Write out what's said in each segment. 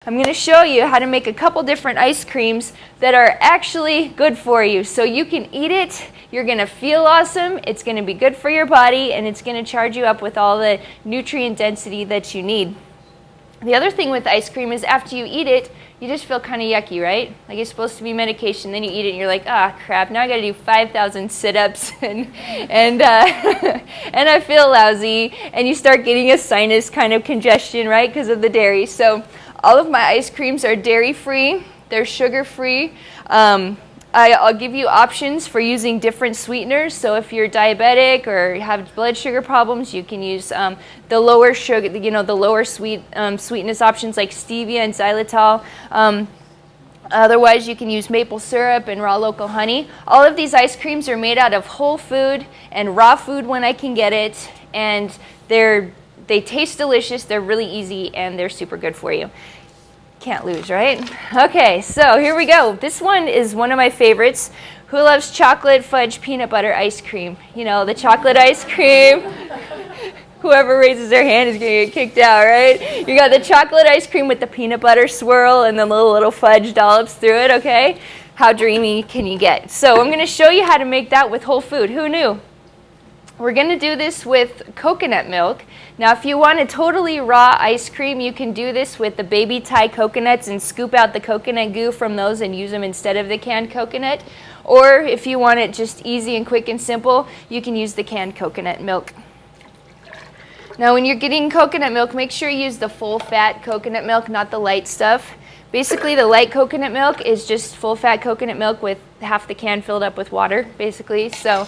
I'm going to show you how to make a couple different ice creams that are actually good for you. So you can eat it, you're going to feel awesome, it's going to be good for your body, and it's going to charge you up with all the nutrient density that you need. The other thing with ice cream is after you eat it, you just feel kind of yucky, right? Like it's supposed to be medication, then you eat it and you're like, ah, crap, now I got to do 5,000 sit-ups and and I feel lousy, and you start getting a sinus kind of congestion, right, because of the dairy. So all of my ice creams are dairy-free, they're sugar-free. I'll give you options for using different sweeteners. So if you're diabetic or have blood sugar problems, you can use the lower sugar, the lower sweetness options like stevia and xylitol. Otherwise, you can use maple syrup and raw local honey. All of these ice creams are made out of whole food and raw food when I can get it, and they taste delicious, they're really easy, and they're super good for you. Can't lose, right? Okay, so here we go. This one is one of my favorites. Who loves chocolate fudge peanut butter ice cream? You know, the chocolate ice cream. Whoever raises their hand is going to get kicked out, right? You got the chocolate ice cream with the peanut butter swirl and the little fudge dollops through it, okay? How dreamy can you get? So I'm going to show you how to make that with whole food. Who knew? We're going to do this with coconut milk. Now, if you want a totally raw ice cream, you can do this with the baby Thai coconuts and scoop out the coconut goo from those and use them instead of the canned coconut. Or if you want it just easy and quick and simple, you can use the canned coconut milk. Now, when you're getting coconut milk, make sure you use the full-fat coconut milk, not the light stuff. Basically, the light coconut milk is just full-fat coconut milk with half the can filled up with water, basically. So,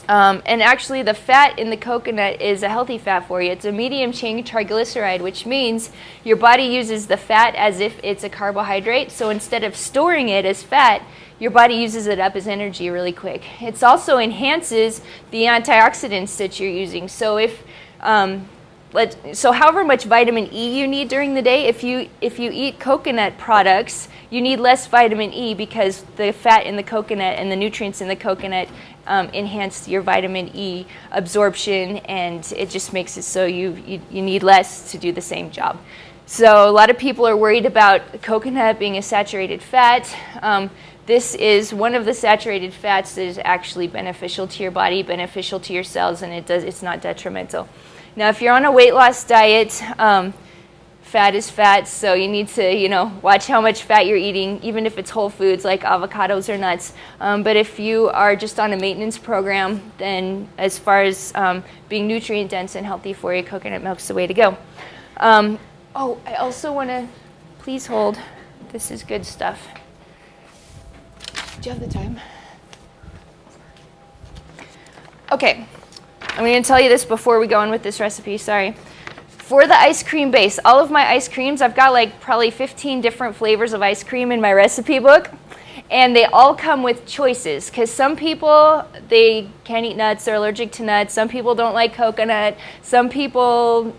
and actually, the fat in the coconut is a healthy fat for you. It's a medium-chain triglyceride, which means your body uses the fat as if it's a carbohydrate. So instead of storing it as fat, your body uses it up as energy really quick. It also enhances the antioxidants that you're using. So however much vitamin E you need during the day, if you eat coconut products, you need less vitamin E because the fat in the coconut and the nutrients in the coconut enhance your vitamin E absorption, and it just makes it so you need less to do the same job. So a lot of people are worried about coconut being a saturated fat. This is one of the saturated fats that is actually beneficial to your body, beneficial to your cells, and it's not detrimental. Now, if you're on a weight loss diet, fat is fat, so you need to, watch how much fat you're eating, even if it's whole foods like avocados or nuts. But if you are just on a maintenance program, then as far as being nutrient dense and healthy for you, coconut milk's the way to go. I also want to, please hold. This is good stuff. Do you have the time? Okay. I'm going to tell you this before we go on with this recipe, sorry. For the ice cream base, all of my ice creams, I've got like probably 15 different flavors of ice cream in my recipe book, and they all come with choices, because some people, they can't eat nuts, they're allergic to nuts, some people don't like coconut, some people,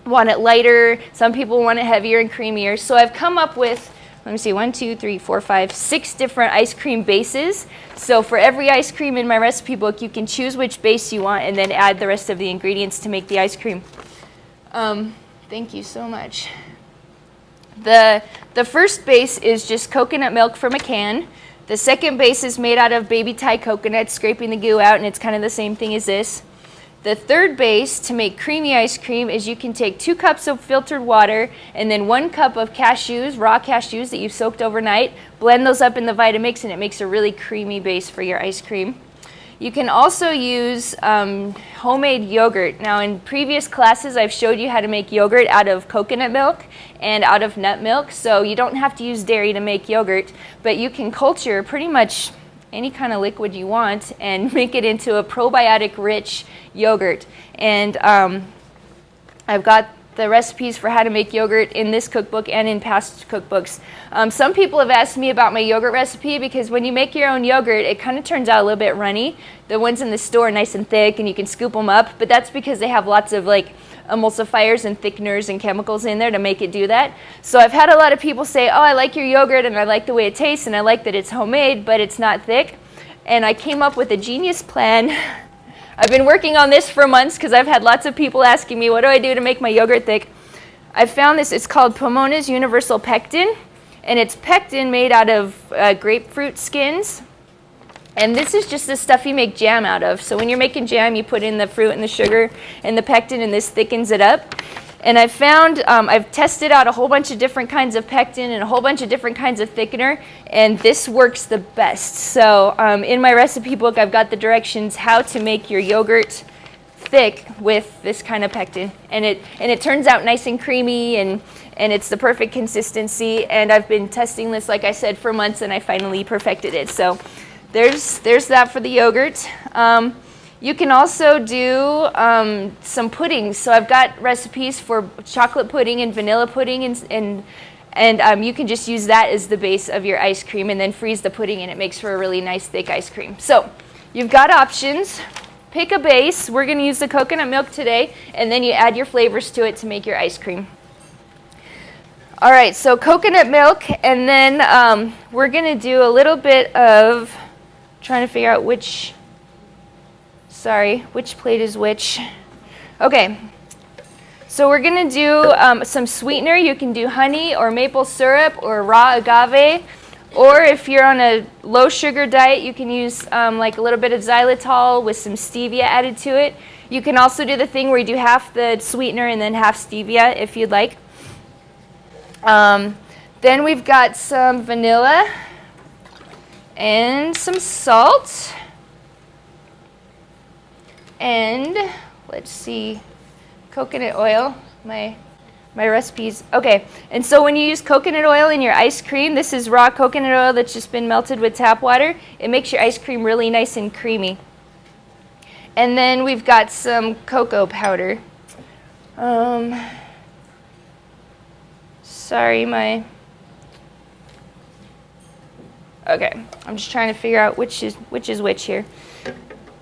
want it lighter, some people want it heavier and creamier. So I've come up with, let me see, 1, 2, 3, 4, 5, 6 different ice cream bases. So for every ice cream in my recipe book, you can choose which base you want and then add the rest of the ingredients to make the ice cream. Thank you so much. The first base is just coconut milk from a can. The second base is made out of baby Thai coconuts, scraping the goo out, and it's kind of the same thing as this. The third base to make creamy ice cream is you can take 2 cups of filtered water and then 1 cup of cashews, raw cashews that you've soaked overnight, blend those up in the Vitamix, and it makes a really creamy base for your ice cream. You can also use homemade yogurt. Now, in previous classes, I've showed you how to make yogurt out of coconut milk and out of nut milk, so you don't have to use dairy to make yogurt, but you can culture pretty much any kind of liquid you want and make it into a probiotic-rich yogurt. And I've got the recipes for how to make yogurt in this cookbook and in past cookbooks. Some people have asked me about my yogurt recipe because when you make your own yogurt, it kind of turns out a little bit runny. The ones in the store are nice and thick and you can scoop them up, but that's because they have lots of emulsifiers and thickeners and chemicals in there to make it do that. So I've had a lot of people say, oh, I like your yogurt and I like the way it tastes and I like that it's homemade, but it's not thick. And I came up with a genius plan. I've been working on this for months because I've had lots of people asking me, what do I do to make my yogurt thick? I found this, it's called Pomona's Universal Pectin, and it's pectin made out of grapefruit skins. And this is just the stuff you make jam out of. So when you're making jam, you put in the fruit and the sugar and the pectin, and this thickens it up. And I found, I've tested out a whole bunch of different kinds of pectin and a whole bunch of different kinds of thickener, and this works the best. So in my recipe book, I've got the directions how to make your yogurt thick with this kind of pectin, and it turns out nice and creamy, and it's the perfect consistency. And I've been testing this, like I said, for months, and I finally perfected it. So there's that for the yogurt. You can also do some puddings. So I've got recipes for chocolate pudding and vanilla pudding, and you can just use that as the base of your ice cream and then freeze the pudding, and it makes for a really nice thick ice cream. So you've got options. Pick a base. We're going to use the coconut milk today, and then you add your flavors to it to make your ice cream. All right, so coconut milk, and then we're going to do a little bit of trying to figure out which plate is which. Okay, so we're going to do some sweetener. You can do honey or maple syrup or raw agave. Or if you're on a low sugar diet, you can use like a little bit of xylitol with some stevia added to it. You can also do the thing where you do half the sweetener and then half stevia if you'd like. Then we've got some vanilla and some salt. And let's see, coconut oil, my recipes. Okay, and so when you use coconut oil in your ice cream, this is raw coconut oil that's just been melted with tap water. It makes your ice cream really nice and creamy. And then we've got some cocoa powder. Okay, I'm just trying to figure out which is which here.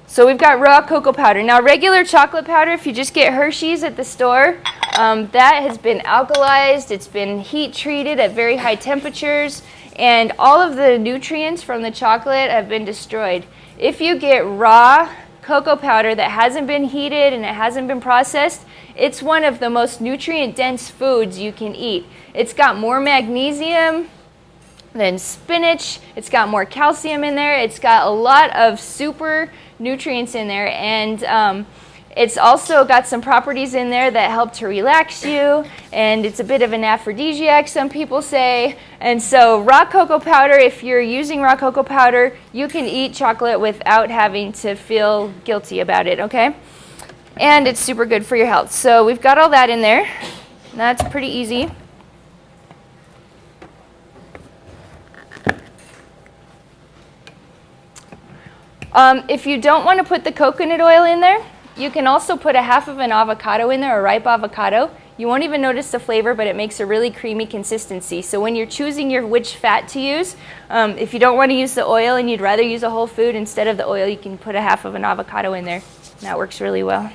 So we've got raw cocoa powder. Now regular chocolate powder, if you just get Hershey's at the store, that has been alkalized, it's been heat treated at very high temperatures, and all of the nutrients from the chocolate have been destroyed. If you get raw cocoa powder that hasn't been heated and it hasn't been processed, it's one of the most nutrient-dense foods you can eat. It's got more magnesium than spinach, it's got more calcium in there, it's got a lot of super nutrients in there, and it's also got some properties in there that help to relax you, and it's a bit of an aphrodisiac, some people say. And so raw cocoa powder, if you're using raw cocoa powder, you can eat chocolate without having to feel guilty about it, okay? And it's super good for your health. So we've got all that in there. That's pretty easy. If you don't want to put the coconut oil in there, you can also put a half of an avocado in there, a ripe avocado. You won't even notice the flavor, but it makes a really creamy consistency. So when you're choosing which fat to use, if you don't want to use the oil and you'd rather use a whole food instead of the oil, you can put a half of an avocado in there. And that works really well.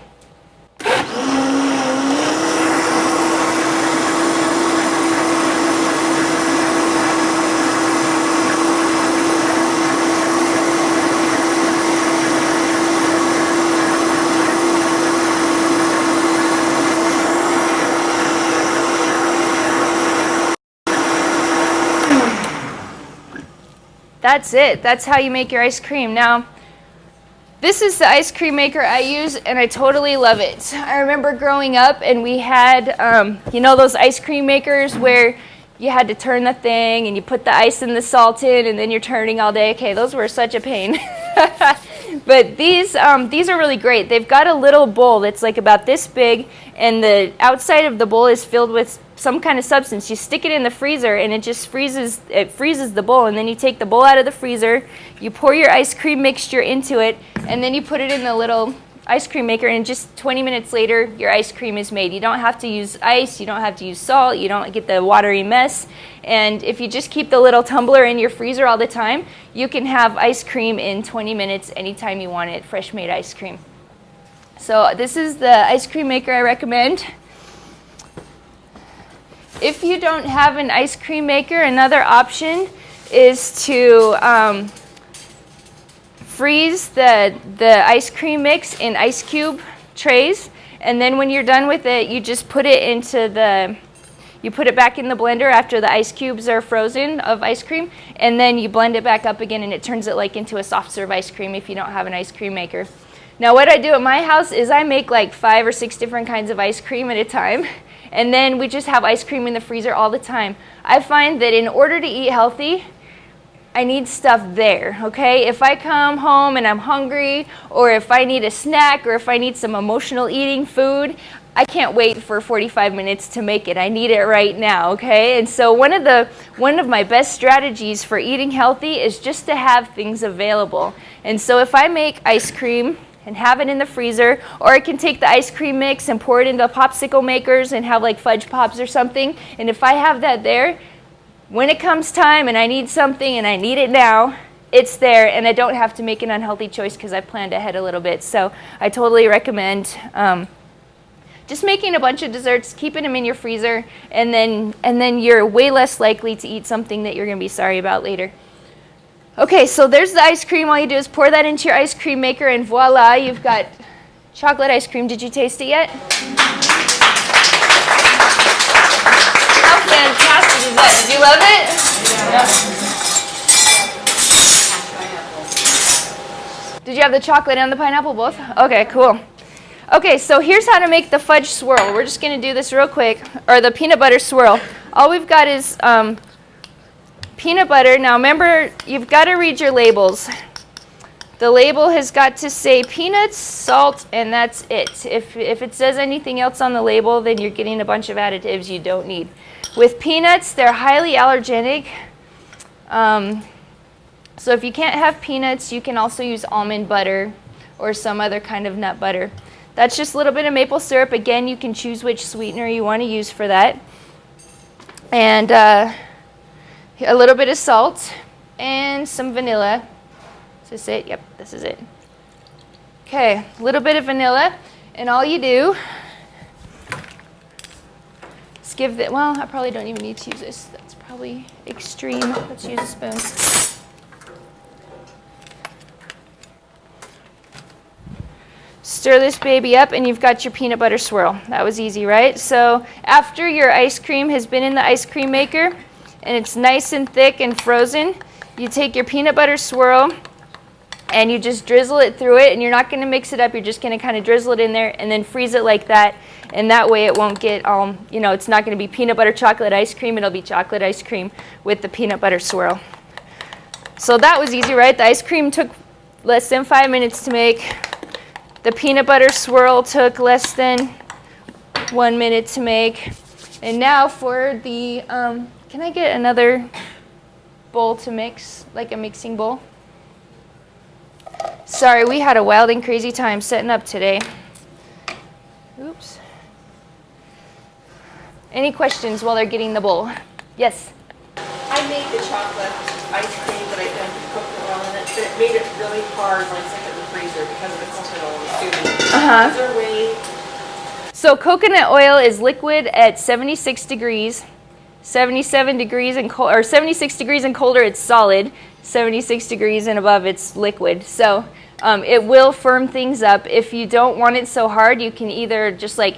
That's it. That's how you make your ice cream. Now, this is the ice cream maker I use, and I totally love it. I remember growing up, and we had, you know, those ice cream makers where you had to turn the thing, and you put the ice and the salt in, and then you're turning all day. Okay, those were such a pain. But these are really great. They've got a little bowl that's like about this big, and the outside of the bowl is filled with some kind of substance. You stick it in the freezer, and it just freezes the bowl, and then you take the bowl out of the freezer, you pour your ice cream mixture into it, and then you put it in the little ice cream maker, and just 20 minutes later, your ice cream is made. You don't have to use ice, you don't have to use salt, you don't get the watery mess. And if you just keep the little tumbler in your freezer all the time, you can have ice cream in 20 minutes anytime you want it, fresh made ice cream. So this is the ice cream maker I recommend. If you don't have an ice cream maker, another option is to freeze the ice cream mix in ice cube trays, and then when you're done with it, you just put it into You put it back in the blender after the ice cubes are frozen of ice cream, and then you blend it back up again, and it turns it like into a soft serve ice cream if you don't have an ice cream maker. Now what I do at my house is I make like 5 or 6 different kinds of ice cream at a time, and then we just have ice cream in the freezer all the time. I find that in order to eat healthy, I need stuff there, okay? If I come home and I'm hungry, or if I need a snack, or if I need some emotional eating food, I can't wait for 45 minutes to make it. I need it right now, okay? And so one of my best strategies for eating healthy is just to have things available. And so if I make ice cream and have it in the freezer, or I can take the ice cream mix and pour it into popsicle makers and have like fudge pops or something, and if I have that there, when it comes time and I need something and I need it now, it's there, and I don't have to make an unhealthy choice because I planned ahead a little bit. So I totally recommend just making a bunch of desserts, keeping them in your freezer, and then you're way less likely to eat something that you're going to be sorry about later. Okay, so there's the ice cream. All you do is pour that into your ice cream maker, and voila, you've got chocolate ice cream. Did you taste it yet? How fantastic is that? Did you love it? Yeah. Did you have the chocolate and the pineapple both? Okay, cool. Okay, so here's how to make the fudge swirl. We're just going to do this real quick, or the peanut butter swirl. All we've got is peanut butter. Now remember, you've got to read your labels. The label has got to say peanuts, salt, and that's it. If it says anything else on the label, then you're getting a bunch of additives you don't need. With peanuts, they're highly allergenic. So if you can't have peanuts, you can also use almond butter or some other kind of nut butter. That's just a little bit of maple syrup. Again, you can choose which sweetener you want to use for that. And a little bit of salt and some vanilla. Is this it? Yep, this is it. Okay, a little bit of vanilla, and all you do is give it, well, I probably don't even need to use this. That's probably extreme. Let's use a spoon. Stir this baby up, and you've got your peanut butter swirl. That was easy, right? So after your ice cream has been in the ice cream maker, and it's nice and thick and frozen, you take your peanut butter swirl, and you just drizzle it through it, and you're not going to mix it up. You're just going to kind of drizzle it in there and then freeze it like that, and that way it won't get, it's not going to be peanut butter chocolate ice cream. It'll be chocolate ice cream with the peanut butter swirl. So that was easy, right? The ice cream took less than 5 minutes to make. The peanut butter swirl took less than 1 minute to make. And now for the, can I get another bowl to mix, like a mixing bowl? Sorry, we had a wild and crazy time setting up today. Oops. Any questions while they're getting the bowl? Yes? I made the chocolate ice cream, but I dumped coconut oil in it, but it made it really hard when I stuck it in the freezer because of the coconut oil was doing. Is there a way? So coconut oil is liquid at 76 degrees. 77 degrees and cold, or 76 degrees and colder, it's solid. 76 degrees and above, it's liquid. So it will firm things up. If you don't want it so hard, you can either just like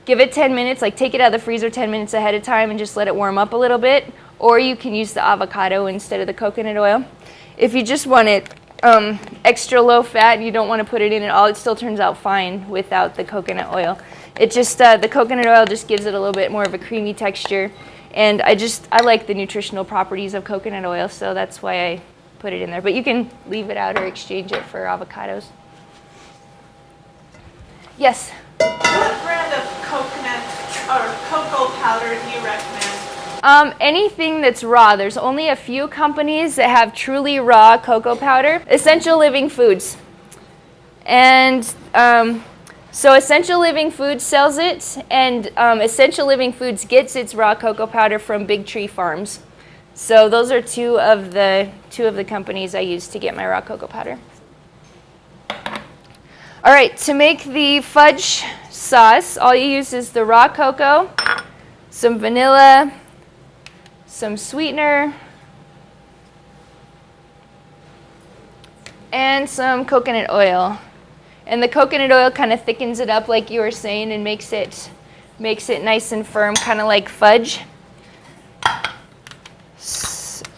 give it 10 minutes, like take it out of the freezer 10 minutes ahead of time and just let it warm up a little bit, or you can use the avocado instead of the coconut oil. If you just want it extra low fat and you don't want to put it in at all, it still turns out fine without the coconut oil. It just, the coconut oil just gives it a little bit more of a creamy texture. And I like the nutritional properties of coconut oil, so that's why I put it in there. But you can leave it out or exchange it for avocados. Yes? What brand of coconut or cocoa powder do you recommend? Anything that's raw. There's only a few companies that have truly raw cocoa powder. Essential Living Foods. And so Essential Living Foods sells it, and Essential Living Foods gets its raw cocoa powder from Big Tree Farms. So those are two of the companies I use to get my raw cocoa powder. All right, to make the fudge sauce, all you use is the raw cocoa, some vanilla, some sweetener, and some coconut oil. And the coconut oil kind of thickens it up like you were saying and makes it makes it nice and firm, kind of like fudge.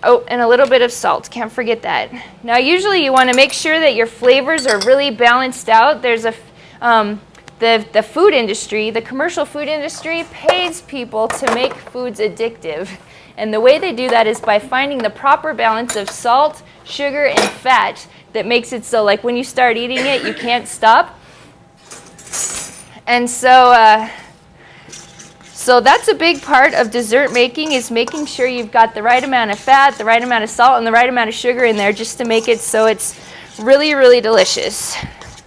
Oh, and a little bit of salt, can't forget that. Now usually you want to make sure that your flavors are really balanced out. There's the food industry, the commercial food industry pays people to make foods addictive. And the way they do that is by finding the proper balance of salt, sugar, and fat that makes it so like when you start eating it, you can't stop. And so that's a big part of dessert making, is making sure you've got the right amount of fat, the right amount of salt, and the right amount of sugar in there just to make it so it's really, really delicious.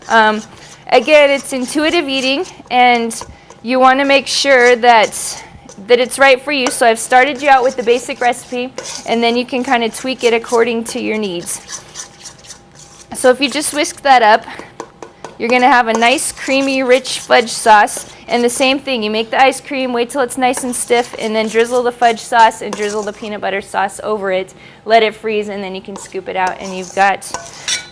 Again, it's intuitive eating, and you want to make sure that it's right for you. So I've started you out with the basic recipe, and then you can kind of tweak it according to your needs. So if you just whisk that up, you're going to have a nice, creamy, rich fudge sauce. And the same thing, you make the ice cream, wait till it's nice and stiff, and then drizzle the fudge sauce and drizzle the peanut butter sauce over it. Let it freeze, and then you can scoop it out, and you've got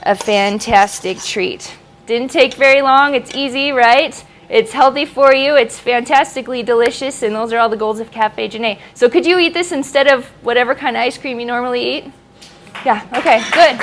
a fantastic treat. Didn't take very long. It's easy, right? It's healthy for you. It's fantastically delicious, and those are all the goals of Cafe Janae. So could you eat this instead of whatever kind of ice cream you normally eat? Yeah, okay, good.